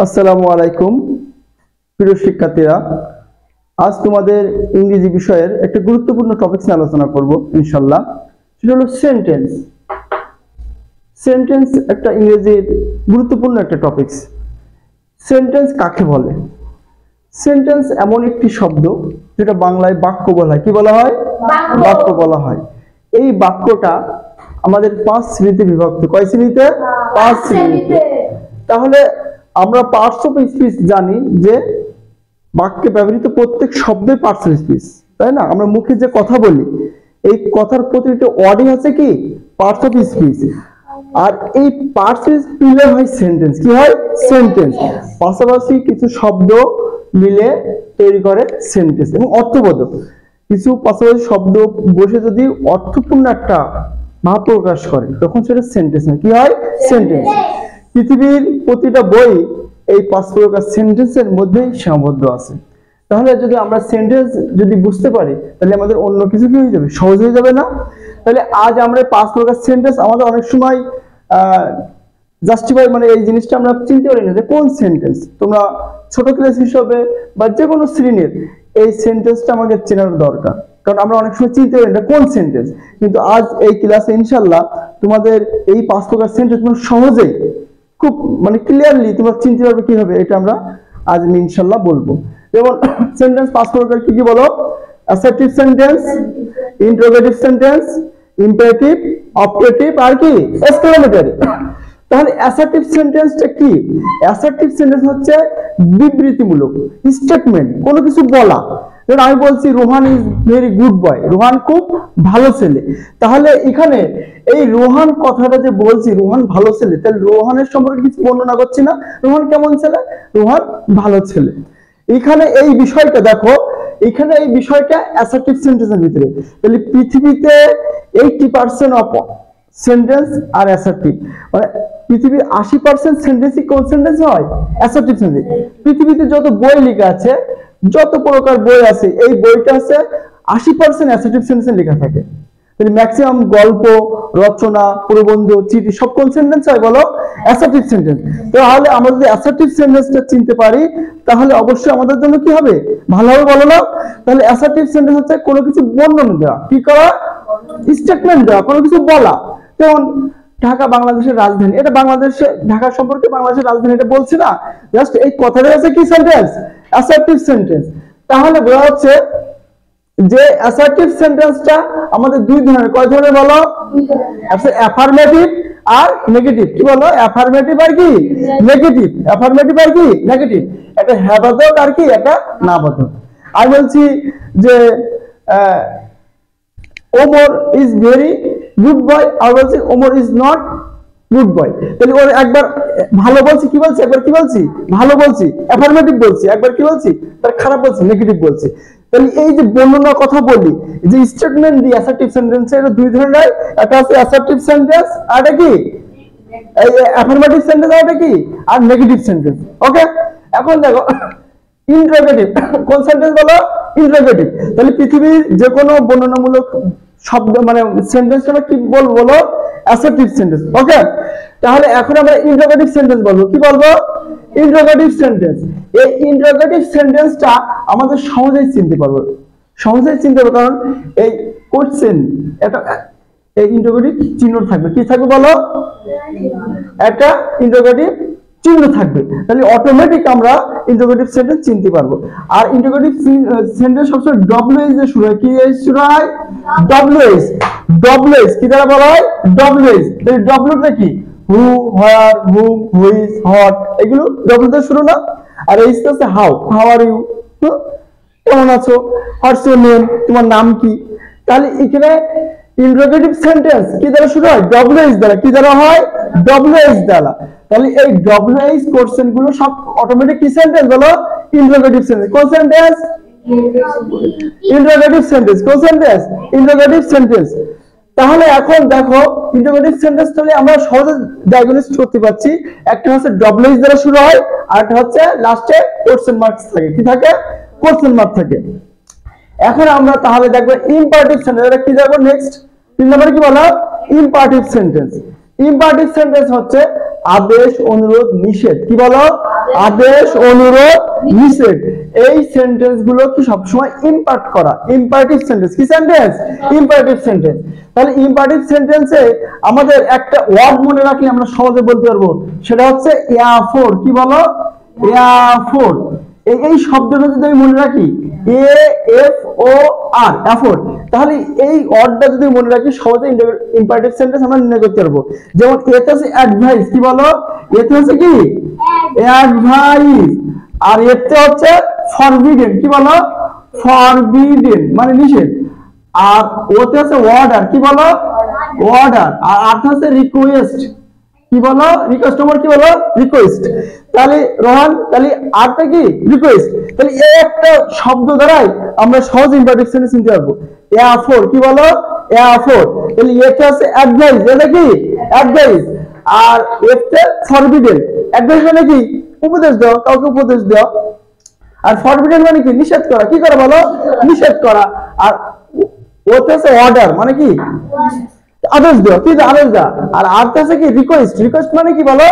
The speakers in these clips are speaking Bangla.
আসসালামু আলাইকুম প্রিয় শিক্ষার্থীরা। আজ তোমাদের ইংরেজি বিষয়ের একটা গুরুত্বপূর্ণ টপিক নিয়ে আলোচনা করব ইনশাআল্লাহ। সেটা হলো সেন্টেন্স। সেন্টেন্স একটা ইংরেজির গুরুত্বপূর্ণ একটা টপিক। সেন্টেন্স কাকে বলে? সেন্টেন্স এমন একটি শব্দ যেটা বাংলায় বাক্য বলা হয়। কি বলা হয়? বাক্য বলা হয়। এই বাক্যটা আমাদের 5 শ্রেণীতে বিভক্ত। কয় শ্রেণীতে? 5 শ্রেণীতে। তাহলে আমরা পার্টস অফ স্পিচ জানি যে বাক্যে ব্যবহৃত প্রত্যেক শব্দের পার্টস অফ স্পিচ, তাই না? আমরা মুখে যে কথা বলি এই কথার প্রতিটা ওয়ার্ডই আছে কি পার্টস অফ স্পিচ। আর এই পার্টস অফ স্পিচ মিলে হয় সেন্টেন্স। কি হয়? সেন্টেন্স। পাশাপাশি কিছু শব্দ মিলে তৈরি করে সেন্টেন্স এবং অর্থবোধক কিছু পাশাপাশি শব্দ বসে যদি অর্থপূর্ণ একটা ভাব প্রকাশ করে তখন সেটা সেন্টেন্স হয়। কি হয়? সেন্টেন্স। পৃথিবীর প্রতিটা বই এই 5 প্রকার সেন্টেন্সের মধ্যেই সীমাবদ্ধ আছে। তাহলে যদি আমরা সেন্টেন্স যদি বুঝতে পারি তাহলে আমাদের অন্য কিছু কি হয়ে যাবে? সহজ হয়ে যাবে না? তাহলে আজ আমরা 5 প্রকার সেন্টেন্স আমাদের অনেক সময় জাস্টিফাই এই জিনিসটা আমরা চিনতে পারি না যে কোন সেন্টেন্স। তোমরা ছোট ক্লাস হিসেবে বা যে কোনো শ্রেণীর এই সেন্টেন্সটা আমাদের চেনার দরকার, কারণ আমরা অনেক সময় চিনতে পারি না কোন সেন্টেন্স। কিন্তু আজ এই ক্লাসে ইনশাআল্লাহ তোমাদের এই 5 প্রকার সেন্টেন্স সহজেই খুব ক্লিয়ারলি তোমরা চিনতে পারবে কি হবে, এটা আমরা আজ ইনশাআল্লাহ বলবো। যেমন সেন্টেন্স 5 প্রকার কি কি বলো? Assertive sentence, interrogative sentence, imperative, operative আর কি এক্সক্লেমেটরি। তাহলে অ্যাসার্টিভ সেন্টেন্সটা কি? অ্যাসার্টিভ সেন্টেন্স হচ্ছে বিবৃতিমূলক স্টেটমেন্ট, কোনো কিছু বলা। যেমন আমি বলছি রোহান ইজ ভেরি গুড বয়, রোহান খুব ভালো ছেলে। তাহলে এখানে এই রোহান কথাটা যে বলছি রোহান ভালো ছেলে, তাহলে রোহানের সম্পর্কে কিছু বর্ণনা করছি না। রোহান কেমন ছেলে? রোহান ভালো ছেলে। এখানে এই বিষয়টা দেখো, এখানে এই বিষয়টা অ্যাসার্টিভ সেন্টেন্সের ভিতরে। তাহলে পৃথিবীতে 80% অফ সেন্টেন্স আর অ্যাসার্টিভ, পৃথিবীর 80% সেন্টেন্সই কোন সেন্টেন্স হয়? Assertive sentence. পৃথিবীতে যত বই লেখা আছে, যত প্রকার বই আছে, এই বইটা আছে 80% অ্যাসার্টিভ সেন্টেন্সে লেখা থাকে। তাহলে ম্যাক্সিমাম গল্প, রচনা, প্রবন্ধ, চিঠি সব কোন সেন্টেন্স হয় বলো? Assertive sentence. তাহলে আমরা যদি অ্যাসার্টিভ সেন্টেন্সটা চিনতে পারি তাহলে অবশ্যই আমাদের জন্য কি হবে? ভালো হবে, বলো না? তাহলে অ্যাসার্টিভ সেন্টেন্স হচ্ছে কোনো কিছু বর্ণনা দেওয়া, কি করা? স্টেটমেন্ট দেওয়া, কোনো কিছু বলা। যেমন ঢাকা বাংলাদেশের রাজধানী, এটা বাংলাদেশে ঢাকা সম্পর্কে বাংলাদেশের রাজধানী এটা বলছি না, জাস্ট এই কথাটা আছে কি সেন্টেন্স? Assertive sentence. তাহলে বলা হচ্ছে যে অ্যাসার্টিভ সেন্টেন্সটা আমাদের দুই ধরনের। কয় ধরনের বলো? অ্যাফার্মেটিভ আর নেগেটিভ। কি বলো? অ্যাফার্মেটিভ আর কি নেগেটিভ। অ্যাফার্মেটিভ আর কি নেগেটিভ। একটা হ্যাবাদক আর কি একটা নাবাদক। আমি বলছি যে Omar is very good boy, আর বলছি Omar is not good boy. তাহলে ওর একবার ভালো বলছি, কি বলছি? একবার কি বলছি? ভালো বলছি, অ্যাফার্মেটিভ বলছি। একবার কি বলছি? তার খারাপ বলছি, নেগেটিভ বলছি। তাহলে এই যে বর্ণনা কথা বলি, যে স্টেটমেন্ট দি অ্যাসার্টিভ সেন্টেন্স, এটা দুই ধরনের। একটা আছে অ্যাসার্টিভ সেন্টেন্স, আর এটা কি এই অ্যাফার্মেটিভ সেন্টেন্স, আর এটা কি আর নেগেটিভ সেন্টেন্স। ওকে, এখন দেখো ইন্টারোগেটিভ কোন সেন্টেন্স বলো? ইন্টারোগেটিভ। তাহলে পৃথিবীর যে কোনো বর্ণনামূলক শব্দ সেন্টেন্সটা কি বলো? Assertive sentence. ওকে, তাহলে এখন আমরা ইন্টারোগেটিভ সেন্টেন্স বলবো। কি বলবো? Interrogative sentence. এই ইন্টারোগেটিভ সেন্টেন্সটা আমাদের সহজেই চিনতে পারবো, সহজেই চিনতে পারবো, কারণ এই কোশ্চেন এটা এই ইন্টারোগেটিভ চিহ্ন থাকবে। কি থাকবে বলো? একটা ইন্টারোগেটিভ চিহ্ন থাকবে। তাহলে অটোমেটিক আমরা ইন্টারোগেটিভ সেন্টেন্স চিনতে পারবো। আর ইন্টারোগেটিভ সেন্টেন্স সবসময় ডব্লিউএস দিয়ে শুরু হয়। কি শুরু হয়? ডব্লিউএস। ডব্লিউএস কি দ্বারা বলা হয়? ডব্লিউএস। তাহলে ডব্লিউটা কি? হু, হোয়ার, হুম, হুইচ, হোয়াট, এগুলো ডব্লিউ দিয়ে শুরু না? আর এইচ হচ্ছে হাউ, হাউ আর ইউ, কেমন আছো? হোয়াটস ইউর নেম, তোমার নাম কি? তাহলে এখানে ইন্টারোগেটিভ সেন্টেন্স কি দ্বারা শুরু হয়? ডব্লিউএস দ্বারা। কি দ্বারা হয়? ডব্লিউএস দ্বারা। তাহলে এই ডব্লিউএস কোশ্চেন গুলো সব অটোমেটিক কি সেন্টেন্স বলো? Interrogative sentence. কোন সেন্টেন্স? Interrogative sentence. কোন সেন্টেন্স? Interrogative sentence. তাহলে এখন দেখো ইন্টারোগেটিভ সেন্টেন্স তাহলে আমরা সহজে ডায়াগনোস করতে পারছি। একটা হচ্ছে ডব্লিউএস দ্বারা শুরু হয়, আর একটা হচ্ছে লাস্টে কোশ্চেন মার্ক থাকে। কি থাকে? কোশ্চেন মার্ক থাকে। এখন আমরা তাহলে দেখবো ইম্পারেটিভ সেন্টেন্স। এটা কি দেখবো নেক্সট 3 নম্বরে কি বলা? Imperative sentence. ইম্পারেটিভ সেন্টেন্স হচ্ছে আদেশ, অনুরোধ, নিষেধ। কি বলো? আদেশ, অনুরোধ, নিষেধ। এই সেন্টেন্স গুলো কি সবসময় ইম্পার্ট করা। ইম্পারেটিভ সেন্টেন্স কি সেন্টেন্স? Imperative sentence. তাহলে ইম্পারেটিভ সেন্টেন্সে আমাদের একটা ওয়ার্ড মনে রাখলে আমরা সহজে বলতে পারবো, সেটা হচ্ছে এয়ারফোর। কি বলো? এয়ারফোর। এই শব্দটা যদি আমি মনে রাখি, AFOR, এফোর্ট, তাহলে এই ওয়ার্ডটা যদি মনে রাখি সহজে ইম্পারেটিভ সেন্টেন্স আমরা নির্ণয় করতে পারবো। যেমন এতে আছে অ্যাডভাইস। কি বলো? এতে আছে কি? অ্যাডভাইস। আর এতে হচ্ছে ফরবিডেন। কি বলো? ফরবিডেন মানে নিষেধ। আর ওতে আছে অর্ডার। কি বলো? অর্ডার। আর আর্থ আছে রিকোয়েস্ট। কি বলো? রিকোয়েস্ট। তোমার কি বলো? রিকোয়েস্ট। তাহলে রোহান, তাহলে আরটা কি? রিকোয়েস্ট। তাহলে এই একটা শব্দ দ্বারাই আমরা সহজ ইম্পারেটিভ সেন্টেন্স নিতে পারবো। এয়ারফোর। কি বলো? এয়ারফোর। তাহলে এটা আছে অ্যাডভাইস। এটা কি? অ্যাডভাইস। আর এতে ফরবিডেন। অ্যাডভাইস মানে কি? উপদেশ দাও, কাউকে উপদেশ দাও। আর ফরবিডেন মানে কি? নিষেধ করা। কি করা বলো? নিষেধ করা। আর ওতে আছে অর্ডার মানে কি? আদেশ দেওয়া। কি আদেশ দেওয়া। আর আরটা আছে কি? রিকোয়েস্ট। রিকোয়েস্ট মানে কি বলো?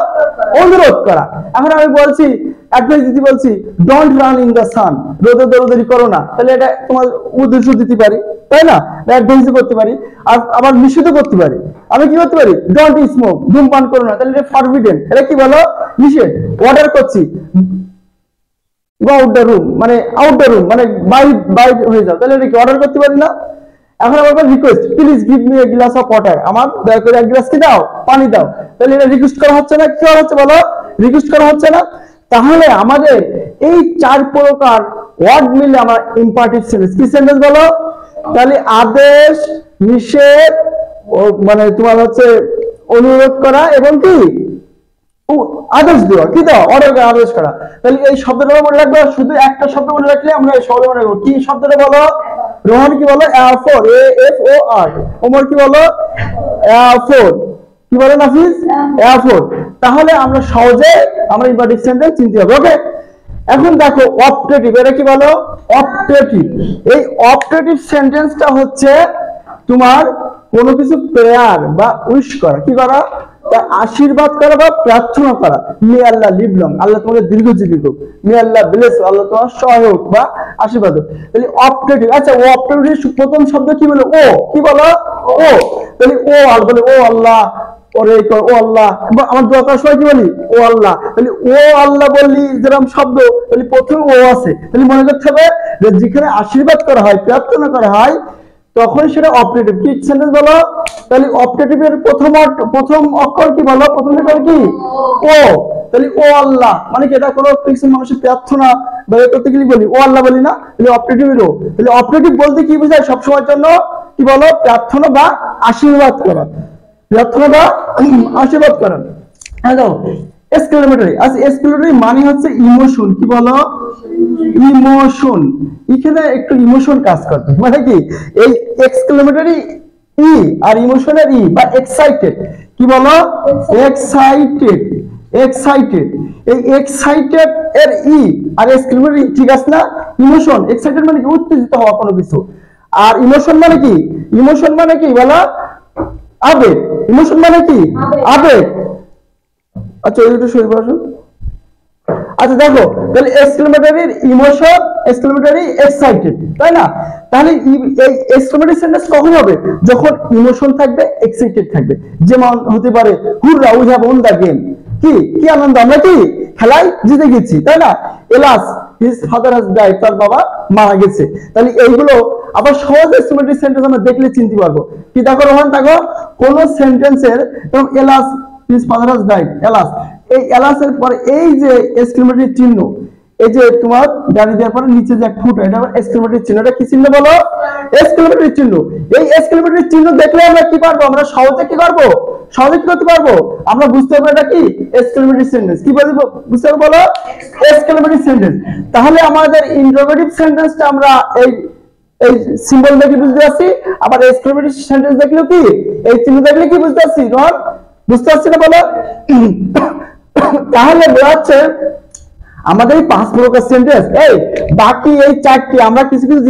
অনুরোধ করা। এখন আমি বলছি, অ্যাডভাইস দিতে বলছি, don't run in the sun, রোদে দৌড়াদৌড়ি করো না, তাহলে এটা তোমার উদ্দেশ্য দিতে পারি, তাই না? অ্যাডভাইস করতে পারি। আর আবার নিষেধ করতে পারি। আমি কি করতে পারি? ডোন্ট স্মোক, ধূমপান করো না, তাহলে এটা ফরবিডেন। এটা কি বলো? নিষেধ। অর্ডার করছি, গো আউট দ্য রুম মানে আউট দ্য রুম মানে বাইরে হয়ে যাও, তাহলে এটা কি অর্ডার করতে পারি না? এখন আবার request, please give me a glass of water, আমার দয়া করে এক গ্লাস কি দাও, পানি দাও। তাহলে এটা রিকোয়েস্ট করা হচ্ছে না? কি করা হচ্ছে বলো? রিকোয়েস্ট করা হচ্ছে না? তাহলে আমাদের এই চার প্রকার ওয়ার্ড মিলে আমার ইম্পারেটিভ সেন্টেন্স। কি সেন্টেন্স বলো? তাহলে আদেশ, নিষেধ, মানে তোমার হচ্ছে অনুরোধ করা এবং কি আদেশ দেওয়া। কি দাও? অর্ডার করা, আদেশ করা। তাহলে এই শব্দটা মনে রাখবো। শুধু একটা শব্দ মনে রাখলে আমরা এই শব্দ মনে রাখবো। কি শব্দটা বলো? রোহান কি বলো? এয়ারফোর। AFOR। ওমর কি বলো? এয়ারফোর। কি বলো নাফিস? এয়ারফোর। তাহলে আমরা সহজে আমরা ইম্পারেটিভ সেন্টেন্স চিনতে হবে। ওকে, এখন দেখো অপটেটিভ। এটা কি বলো? অপটেটিভ। এই অপটেটিভ সেন্টেন্সটা হচ্ছে তোমার কোনো কিছু প্রেয়ার বা উইশ করা। কি করা? আশীর্বাদ করা বা প্রার্থনা করা। মে আল্লাহ লিভ লং, আল্লাহ তোমাকে দীর্ঘজীবী হোক। মে আল্লাহ ব্লেস, আল্লাহ তোমার সহায়ক বা আশীর্বাদ হোক। তাহলে অপটেটিভ। আচ্ছা, ও অপটেটিভ প্রথম শব্দ কি বলে? ও। কি বলো? ও। তাহলে ও আর বলে ও আল্লাহ, ওরে ও আল্লাহ। আমার দোয়া করার সময় কি বলি? ও আল্লাহ। তাহলে ও আল্লাহ বললি যেরকম শব্দ, তাহলে প্রথমে ও আছে। তাহলে মনে করতে হবে যে যেখানে আশীর্বাদ করা হয়, প্রার্থনা করা হয়, তখন সেটা অপটেটিভ। কি সেন্টেন্স বলো? তাহলে অপটেটিভের প্রথম অক্ষর কি বলো? প্রথম লেটার কি? ও। তাহলে ও আল্লাহ মানে কি? এটা কোনো কিছু মানুষের প্রার্থনা বের করতে গেলে বলি ও আল্লাহ বলি না? তাহলে অপটেটিভের ও। তাহলে অপটেটিভ বলতে কি বোঝায়? সবসময়ের জন্য কি বলো? প্রার্থনা বা আশীর্বাদ করা। প্রার্থনা বা আশীর্বাদ করা। হ্যাঁ দাও। এক্সক্লেমেটরি। আচ্ছা, এক্সক্লেমেটরি মানে হচ্ছে ইমোশন। কি বলো? ইমোশন। এখানে একটু ইমোশন কাজ করতে মানে কি? এই এক্সক্লেমেটরি ই আর ইমোশনের ই বা এক্সাইটেড। কি বলো? এক্সাইটেড। এক্সাইটেড। এই এক্সাইটেড এর ই আর এক্সক্লেমেটরি, ঠিক আছে না? ইমোশন। এক্সাইটেড মানে কি? উত্তেজিত হওয়া কোনো কিছু। আর ইমোশন মানে কি? ইমোশন মানে কি বলো? আবেগ। ইমোশন মানে কি? আবেগ। আচ্ছা, এইটা শুরু করো। আচ্ছা দেখো, তাহলে এক্সক্লেমেটরির ইমোশন, এক্সক্লেমেটরি এক্সাইটেড, তাই না? তাহলে এই এক্সক্লেমেটরি সেন্টেন্স কখন হবে? যখন ইমোশন থাকবে, এক্সাইটেড থাকবে। যেমন হতে পারে হুররা we have won the game. কি কি আনন্দ, আমরা কি খেলায় জিতে গেছি, তাই না? Alas his father has died, তার বাবা মারা গেছে। তাহলে এইগুলো আবার সহজ এক্সক্লেমেটরি সেন্টেন্স আমরা দেখলে চিনতে পারবো। কি দেখো রোহান, দেখো কোন সেন্টেন্সের যেমন alas his father has died, alas, এই এলাসের পরে এই যে এক্সক্লেমেটরি চিহ্ন, এই যে তোমার গাড়ি দেওয়ার পরে নিচে যে ফুট, এটা এক্সক্লেমেটরি চিহ্ন। এটা কি চিহ্ন বলো? এক্সক্লেমেটরি চিহ্ন। এই এক্সক্লেমেটরি চিহ্ন দেখলে আমরা কি পারবো? আমরা সহজে কি করবো? সহজে কি করতে পারবো? আমরা বুঝতে পারবো এটা কি এক্সক্লেমেটরি সেন্টেন্স। কি বলবো? বুঝতে পারবো বলো? Exclamatory sentence. তাহলে আমাদের ইন্টারোগেটিভ সেন্টেন্সটা আমরা এই সিম্বল দেখে বুঝতে পারছি। আবার এক্সক্লেমেটরি সেন্টেন্স দেখলেও কি এই চিহ্ন দেখলে কি বুঝতে পারছি? রন বুঝতে পারছি না বলো? তাহলে বোঝাচ্ছে আমাদের এই 5 প্রকার সেন্টেন্স, এই বাকি এই 4টি আমরা কিছু কিছু